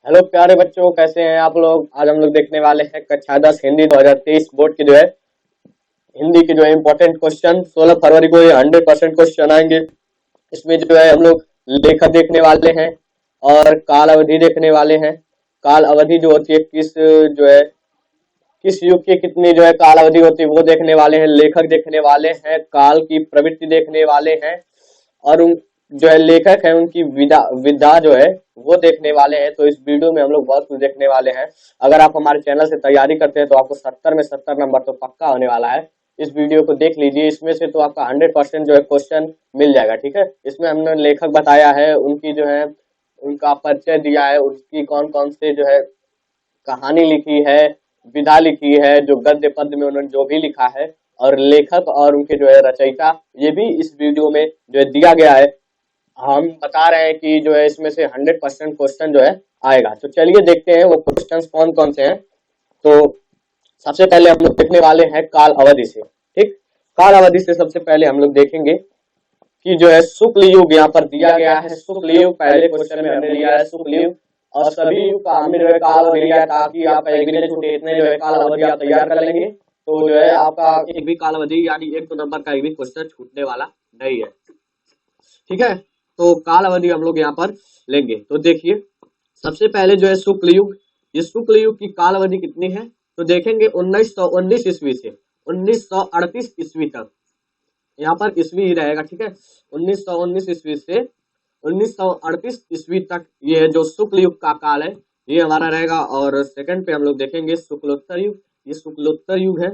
Hello प्यारे बच्चों, कैसे हैं आप लोग। आज हम लोग देखने वाले हैं कक्षा 10 हिंदी 2023 बोर्ड की हिंदी के इम्पोर्टेंट क्वेश्चन। 16 फरवरी को ये 100% क्वेश्चन आएंगे। इसमें हम लोग लेखक देखने वाले हैं और काल अवधि देखने वाले हैं। काल अवधि जो होती है किस युग की कितनी काल अवधि होती है वो देखने वाले हैं। लेखक देखने वाले हैं, काल की प्रवृत्ति देखने वाले हैं और उन लेखक है उनकी विधा विधा वो देखने वाले हैं। तो इस वीडियो में हम लोग बहुत कुछ देखने वाले हैं। अगर आप हमारे चैनल से तैयारी करते हैं तो आपको 70 में 70 नंबर तो पक्का होने वाला है। इस वीडियो को देख लीजिए, इसमें से तो आपका 100% क्वेश्चन मिल जाएगा। ठीक है, इसमें हमने लेखक बताया है, उनकी उनका परिचय दिया है, उसकी कौन कौन से कहानी लिखी है, विधा लिखी है, जो गद्य पद्य में उन्होंने जो भी लिखा है, और लेखक और उनके रचयिता, ये भी इस वीडियो में दिया गया है। हम बता रहे हैं कि इसमें से 100% क्वेश्चन आएगा। तो चलिए देखते हैं वो क्वेश्चन कौन कौन से हैं। तो सबसे पहले हम लोग देखने वाले हैं काल अवधि से। ठीक, काल अवधि से सबसे पहले हम लोग देखेंगे कि शुक्ल युग यहाँ पर दिया गया है। शुक्ल युग पहले क्वेश्चन में हमने लिया है शुक्ल युग, और सभी युग का हमने काल अवधि लिया है, ताकि आपका एक भी नहीं छूटे। इतने काल अवधि आप तैयार कर लेंगे तो आपका एक भी काल अवधि यानी एक तो नंबर का एक भी क्वेश्चन छूटने वाला नहीं है। ठीक है, तो काल अवधि हम लोग यहाँ पर लेंगे। तो देखिए सबसे पहले शुक्ल युग। ये शुक्ल युग की काल अवधि कितनी है तो देखेंगे 1919 ईस्वी से 1938 ईस्वी तक। यहाँ पर ईस्वी ही रहेगा। ठीक है, 1919 ईस्वी से 1938 ईस्वी तक ये है जो शुक्ल युग का काल है, ये हमारा रहेगा। और सेकंड पे हम लोग देखेंगे शुक्लोत्तर युग। ये शुक्लोत्तर युग है,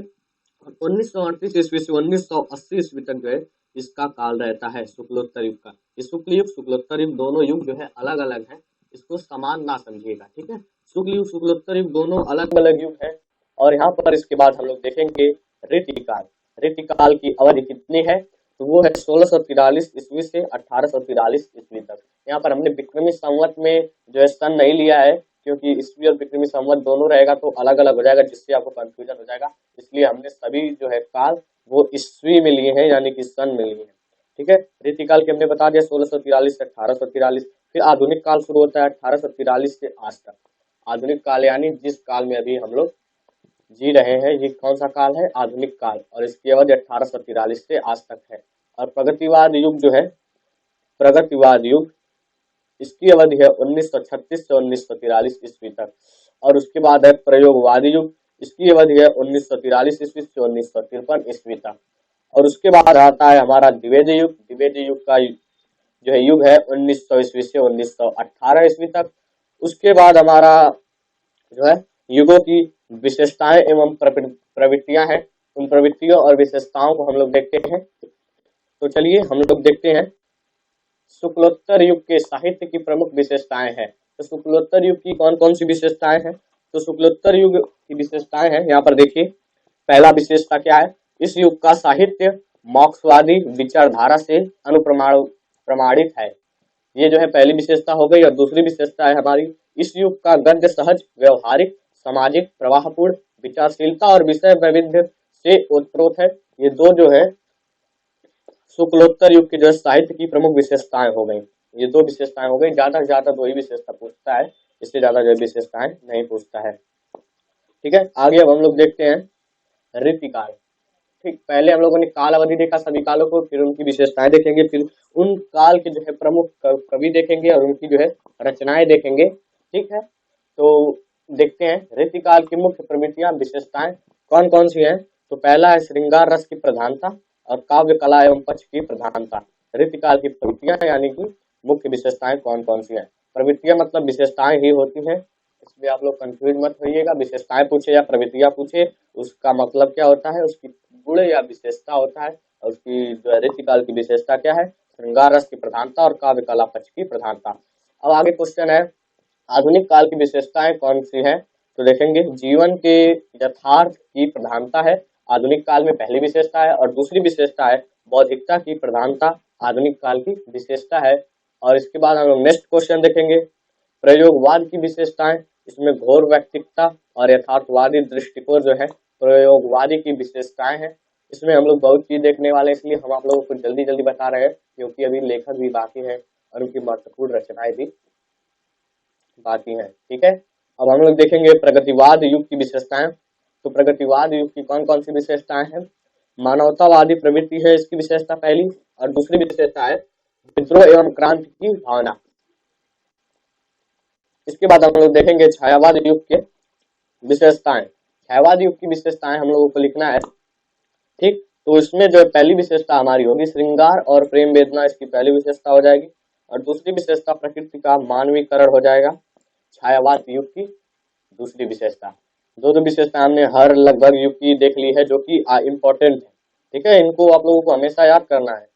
1938 ईस्वी से 1980 ईस्वी तक इसका काल रहता है शुक्लोत्तर युग का। ये शुक्ल युग शुक्लोत्तर युग दोनों युग अलग अलग है, इसको समान ना समझिएगा। ठीक है, शुक्ल युग शुक्लोत्तर युग दोनों अलग अलग युग है। और यहाँ पर इसके बाद हम लोग देखेंगे ऋतुकाल। ऋतुकाल की अवधि कितनी है तो वो है 1643 ईस्वी से 1843 ईस्वी तक। यहाँ पर हमने विक्रमी संवत में सन नहीं लिया है, क्योंकि ईस्वी और विक्रमी संवत दोनों रहेगा तो अलग अलग हो जाएगा, जिससे आपको कंफ्यूजन हो जाएगा। इसलिए हमने सभी काल वो ईस्वी में लिए हैं, यानी कि सन में लिए हैं। ठीक है, रीतिकाल के हमने बता दिया 1643 से 1843। फिर आधुनिक काल शुरू होता है 1843 से आज तक। आधुनिक काल यानी जिस काल में अभी हम लोग जी रहे हैं, ये कौन सा काल है, आधुनिक काल, और इसकी अवधि 1843 से आज तक है। और प्रगतिवाद युग प्रगतिवाद युग, इसकी अवधि है 1936 से 1943 ईस्वी तक। और उसके बाद है प्रयोगवादी युग, इसकी अवधि है 1943 ईस्वी से 1953 ईस्वी तक। और उसके बाद आता है हमारा द्विवेदी युग। द्विवेदी युग का युग है 1900 ईस्वी से 1918 ईस्वी तक। उसके बाद हमारा युगों की विशेषताएं एवं प्रवृत्तियां हैं। उन प्रवृत्तियों और विशेषताओं को हम लोग देखते हैं। तो चलिए हम लोग देखते हैं शुक्लोत्तर युग के साहित्य की प्रमुख विशेषताएं हैं। तो शुक्लोत्तर युग की कौन कौन सी विशेषताएं हैं तो शुक्लोत्तर युग की विशेषताएं हैं, यहाँ पर देखिए। पहला विशेषता क्या है, इस युग का साहित्य मार्क्सवादी विचारधारा से प्रमाणित है। ये पहली विशेषता हो गई। और दूसरी विशेषता है हमारी, इस युग का गद्य सहज, व्यवहारिक, सामाजिक, प्रवाहपूर्ण, विचारशीलता और विषय वैविध्य से ओतप्रोत है। ये दो शुक्लोत्तर युग की साहित्य की प्रमुख विशेषताएं हो गई। ये दो विशेषताएं हो गई, ज्यादा से ज्यादा दो ही विशेषता पूछता है, इससे ज्यादा विशेषताएं नहीं पूछता है। ठीक है, आगे अब हम लोग देखते हैं ऋतुकाल। ठीक, पहले हम लोगों ने काल अवधि देखा सभी कालों को, फिर उनकी विशेषताएं देखेंगे, फिर उन काल के प्रमुख कवि देखेंगे और उनकी रचनाएं देखेंगे। ठीक है, तो देखते हैं ऋतुकाल की मुख्य प्रवृत्तियां विशेषताएं कौन कौन सी हैं। तो पहला है श्रृंगार रस की प्रधानता और काव्य कला एवं पक्ष की प्रधानता। ऋतुकाल की प्रवृत्तियां यानी कि मुख्य विशेषताएं कौन कौन सी हैं। प्रवृत्तियां मतलब विशेषताएं ही होती हैं, इसमें आप लोग कंफ्यूज मत होइएगा। विशेषताएं पूछे या प्रवृत्तियां पूछे, उसका मतलब क्या होता है, उसकी गुण या विशेषता होता है। और उसकी ऋतुकाल की विशेषता क्या है, श्रृंगार रस की प्रधानता और काव्य कला पक्ष की प्रधानता। अब आगे क्वेश्चन है आधुनिक काल की विशेषताएं कौन सी हैं तो देखेंगे जीवन के यथार्थ की प्रधानता है आधुनिक काल में, पहली विशेषता है। और दूसरी विशेषता है बौद्धिकता की प्रधानता, आधुनिक काल की विशेषता है। और इसके बाद हम लोग नेक्स्ट क्वेश्चन देखेंगे प्रयोगवाद की विशेषताएं। इसमें घोर व्यक्तिकता और यथार्थवादी दृष्टिकोण प्रयोगवादी की विशेषताएं हैं। इसमें हम लोग बहुत चीज देखने वाले हैं, इसलिए हम आप लोगों को जल्दी जल्दी बता रहे हैं, क्योंकि अभी लेखक भी बाकी है और उनकी महत्वपूर्ण रचनाएं भी बाकी हैं। ठीक है, अब हम लोग देखेंगे प्रगतिवाद युग की विशेषताएं। तो प्रगतिवाद युग की कौन कौन सी विशेषताएं हैं? मानवतावादी प्रवृत्ति है इसकी विशेषता पहली, और दूसरी विशेषता है विद्रोह एवं क्रांति की भावना। इसके बाद हम लोग देखेंगे छायावाद युग के विशेषताएं। छायावाद युग की विशेषताएं हम लोगों को लिखना है। ठीक, तो इसमें जो पहली विशेषता हमारी होगी श्रृंगार और प्रेम वेदना, इसकी पहली विशेषता हो जाएगी। और दूसरी विशेषता प्रकृति का मानवीकरण हो जाएगा, छायावाद युग की दूसरी विशेषता। दो विशेषता हमने हर लगभग युग की देख ली है, जो कि इम्पोर्टेंट है। ठीक है, इनको आप लोगों को हमेशा याद करना है।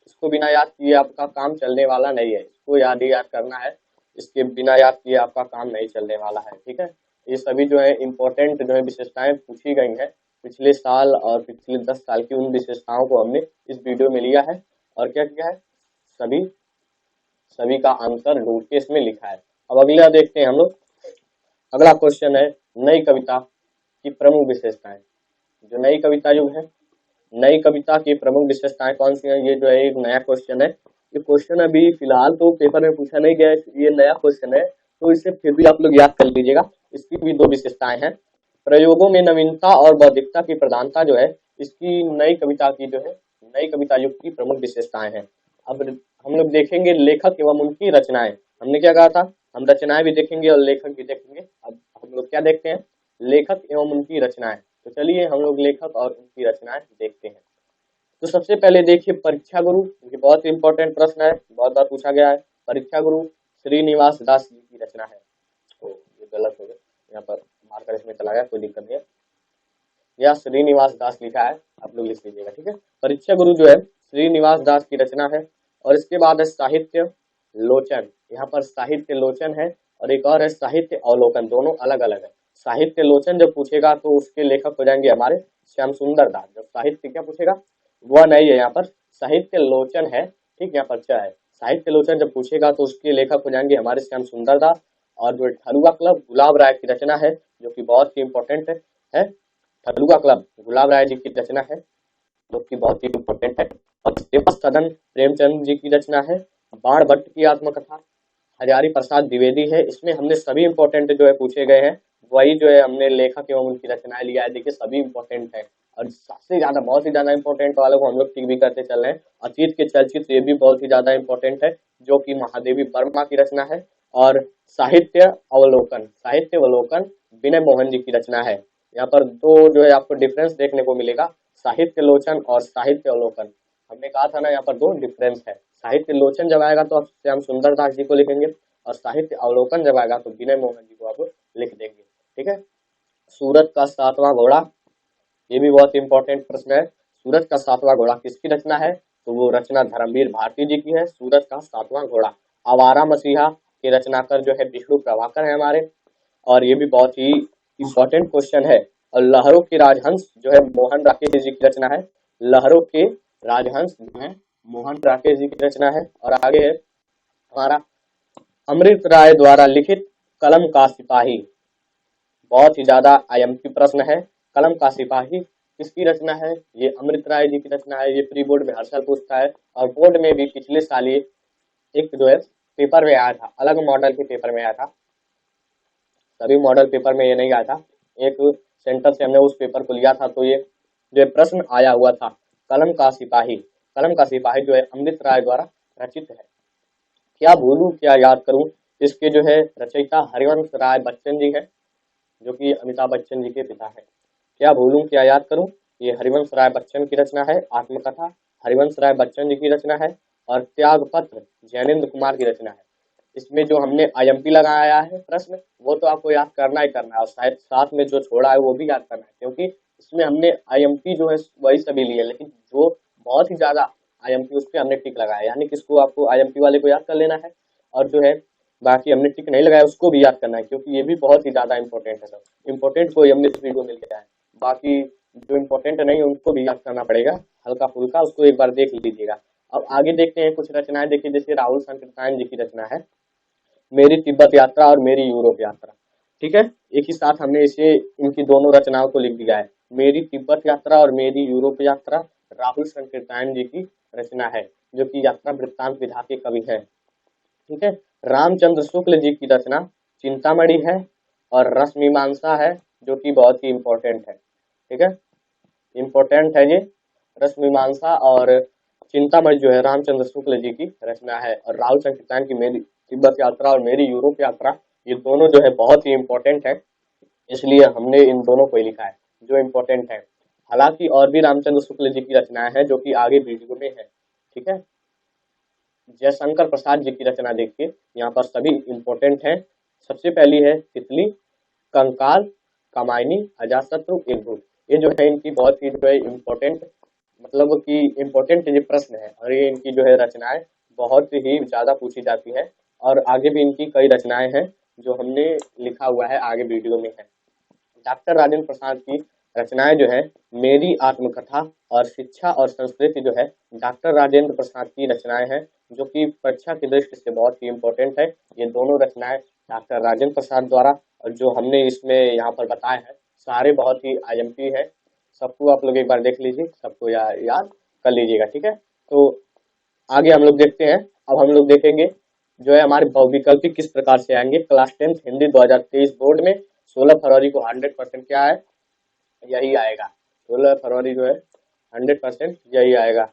इसको बिना याद किए आपका काम चलने वाला नहीं है, इसको याद करना है। इसके बिना याद किए आपका काम नहीं चलने वाला है। ठीक है, ये सभी जो है इम्पोर्टेंट जो है विशेषताएं पूछी गई हैं पिछले साल और पिछले 10 साल की, उन विशेषताओं को हमने इस वीडियो में लिया है और क्या किया है, सभी का आंसर ढूंढ के इसमें लिखा है। अब अगला देखते हैं हम लोग। अगला क्वेश्चन है नई कविता की प्रमुख विशेषताएं। जो नई कविता युग है, नई कविता की प्रमुख विशेषताएं कौन सी हैं? ये जो है एक नया क्वेश्चन है। ये क्वेश्चन अभी फिलहाल तो पेपर में पूछा नहीं गया है, ये नया क्वेश्चन है, तो इसे फिर भी आप लोग याद कर लीजिएगा। इसकी भी दो विशेषताएं हैं। प्रयोगों में नवीनता और बौद्धिकता की प्रधानता जो है, इसकी नई कविता की जो है, नई कविता युग की प्रमुख विशेषताएं हैं। अब हम लोग देखेंगे लेखक एवं उनकी रचनाएं। हमने क्या कहा था, हम रचनाएं भी देखेंगे और लेखक भी देखेंगे। अब हम लोग क्या देखते हैं, लेखक एवं उनकी रचनाएं। तो चलिए हम लोग लेखक और उनकी रचनाएं देखते हैं। तो सबसे पहले देखिए परीक्षा गुरु, ये बहुत इंपॉर्टेंट प्रश्न है, बहुत बार पूछा गया है। परीक्षा गुरु श्रीनिवास दास जी की रचना है। तो ये गलत हो गया, यहाँ पर मार्कर इसमें चला गया, कोई दिक्कत नहीं है। यह श्रीनिवास दास लिखा है, आप लोग लिख लीजिएगा। ठीक है, परीक्षा गुरु जो है श्रीनिवास दास की रचना है। और इसके बाद है साहित्य लोचन, यहाँ पर साहित्य लोचन है, और एक और है साहित्य अवलोकन, दोनों अलग अलग है। साहित्य लोचन जब पूछेगा तो उसके लेखक हो जाएंगे हमारे श्याम सुंदर दास। जब साहित्य क्या पूछेगा, वह नहीं है, यहाँ पर साहित्य लोचन है। ठीक, यहाँ पर क्या है, साहित्य लोचन जब पूछेगा तो उसके लेखक हो जाएंगे हमारे श्याम सुंदर दास। और जो ठलुआ क्लब गुलाब राय की रचना है, जो कि बहुत ही इंपॉर्टेंट है। ठलुआ क्लब गुलाब राय जी की रचना है, जो कि बहुत ही इंपॉर्टेंट है। और सेवा सदन प्रेमचंद जी की रचना है। बाण भट्ट की आत्मकथा हजारी प्रसाद द्विवेदी है। इसमें हमने सभी इंपॉर्टेंट जो है पूछे गए हैं, वही जो है हमने लेखक एवं उनकी रचनाएं लिया है। देखिए सभी इंपॉर्टेंट है, और सबसे ज्यादा बहुत ही ज्यादा इंपॉर्टेंट वालों को हम लोग टिक भी करते चल रहे हैं। अतीत के चलचित्र, ये भी बहुत ही ज्यादा इंपॉर्टेंट है, जो कि महादेवी वर्मा की रचना है। और साहित्य अवलोकन विनय मोहन जी की रचना है। यहाँ पर दो जो है आपको डिफरेंस देखने को मिलेगा, साहित्य लोचन और साहित्य अवलोकन। हमने कहा था ना, यहाँ पर दो डिफरेंस है। साहित्य लोचन जब आएगा तो आप श्याम सुंदर दास जी को लिखेंगे, और साहित्य अवलोकन जब आएगा तो विनय मोहन जी को आप लिख देंगे। ठीक है, सूरत का सातवां घोड़ा, ये भी बहुत इंपॉर्टेंट प्रश्न है। सूरत का सातवां घोड़ा किसकी रचना है? तो वो रचना धर्मवीर भारती जी की है, सूरत का सातवां घोड़ा। आवारा मसीहा के रचनाकार जो है विष्णु प्रभाकर है हमारे, और ये भी बहुत ही इंपॉर्टेंट क्वेश्चन है। और लहरों के राजहंस जो है मोहन राकेश जी की रचना है। लहरों के राजहंस जो है मोहन राकेश जी की रचना है। और आगे है हमारा अमृत राय द्वारा लिखित कलम का सिपाही, बहुत ही ज्यादा आईएमपी प्रश्न है। कलम का सिपाही किसकी रचना है? ये अमृत राय जी की रचना है। ये प्री बोर्ड में हर साल पूछता है, और बोर्ड में भी पिछले साल ये एक जो है पेपर में आया था, अलग मॉडल के पेपर में आया था, सभी मॉडल पेपर में ये नहीं आया था। एक सेंटर से हमने उस पेपर को लिया था, तो ये जो प्रश्न आया हुआ था, कलम का सिपाही। कलम का सिपाही जो है अमृत राय द्वारा रचित है। क्या भूलूं क्या याद करूं, इसके जो है रचयिता हरिवंश राय बच्चन जी है, जो कि अमिताभ बच्चन जी के पिता है। क्या भूलूं क्या याद करूं, ये हरिवंश राय बच्चन की रचना है। आत्मकथा हरिवंश राय बच्चन जी की रचना है। और त्याग पत्र जैनेन्द्र कुमार की रचना है। इसमें जो हमने आईएमपी लगाया है प्रश्न, वो तो आपको याद करना ही करना है, और शायद साथ में जो छोड़ा है वो भी याद करना है, क्योंकि इसमें हमने आईएमपी जो है वही सभी लिए, लेकिन जो बहुत ही ज्यादा आईएमपी उस पर हमने टिक लगाया, यानी कि इसको आपको आईएमपी वाले को याद कर लेना है, और जो है बाकी हमने टिक नहीं लगाया उसको भी याद करना है, क्योंकि ये भी बहुत ही ज्यादा इंपॉर्टेंट है। सब इंपॉर्टेंट को हमने इस वीडियो में लिया है, बाकी जो इंपॉर्टेंट नहीं है उनको भी याद करना पड़ेगा, हल्का फुल्का उसको एक बार देख लीजिएगा। अब आगे देखते हैं कुछ रचनाएं। देखिए जैसे राहुल संकृतायन जी की रचना है मेरी तिब्बत यात्रा और मेरी यूरोप यात्रा। ठीक है, एक ही साथ हमने इसे इनकी दोनों रचनाओं को लिख दिया है। मेरी तिब्बत यात्रा और मेरी यूरोप यात्रा राहुल संकृतायन जी की रचना है, जो कि यात्रा वृत्तांत विधा के कवि है। ठीक है, रामचंद्र शुक्ल जी की रचना चिंतामणि है और रस मीमांसा है, जो कि बहुत ही इम्पोर्टेंट है। ठीक है, इम्पोर्टेंट है ये रस मीमांसा। और चिंतामणि जो है रामचंद्र शुक्ल जी की रचना है। और राहुल संकीर्तन की मेरी तिब्बत यात्रा और मेरी यूरोप यात्रा, ये दोनों जो है बहुत ही इम्पोर्टेंट है, इसलिए हमने इन दोनों को ही लिखा है जो इम्पोर्टेंट है। हालांकि और भी रामचंद्र शुक्ल जी की रचनाएं हैं जो कि आगे वीडियो में है। ठीक है, जयशंकर प्रसाद जी की रचना देखिए, यहाँ पर सभी इम्पोर्टेंट हैं। सबसे पहली है तितली, कंकाल, कामायनी, अजातशत्रु, एकभुत। ये जो है इनकी बहुत ही जो है इम्पोर्टेंट, मतलब कि इम्पोर्टेंट ये प्रश्न है, और ये इनकी जो है रचनाएं बहुत ही ज्यादा पूछी जाती है। और आगे भी इनकी कई रचनाएं हैं जो हमने लिखा हुआ है, आगे वीडियो में है। डॉक्टर राजेंद्र प्रसाद की रचनाएं जो है मेरी आत्मकथा और शिक्षा और संस्कृति जो है डॉक्टर राजेंद्र प्रसाद की रचनाएं हैं, जो कि परीक्षा की दृष्टि से बहुत ही इम्पोर्टेंट है। ये दोनों रचनाएं डॉक्टर राजेंद्र प्रसाद द्वारा, और जो हमने इसमें यहाँ पर बताए हैं सारे बहुत ही आईएमपी है। सबको आप लोग एक बार देख लीजिए, सबको याद कर लीजिएगा। ठीक है, तो आगे हम लोग देखते हैं। अब हम लोग देखेंगे जो है हमारे बहुविकल्पी किस प्रकार से आएंगे। क्लास 10 हिंदी 2023 बोर्ड में 16 फरवरी को 100% क्या है, यही आएगा। 16 फरवरी जो है 100% यही आएगा।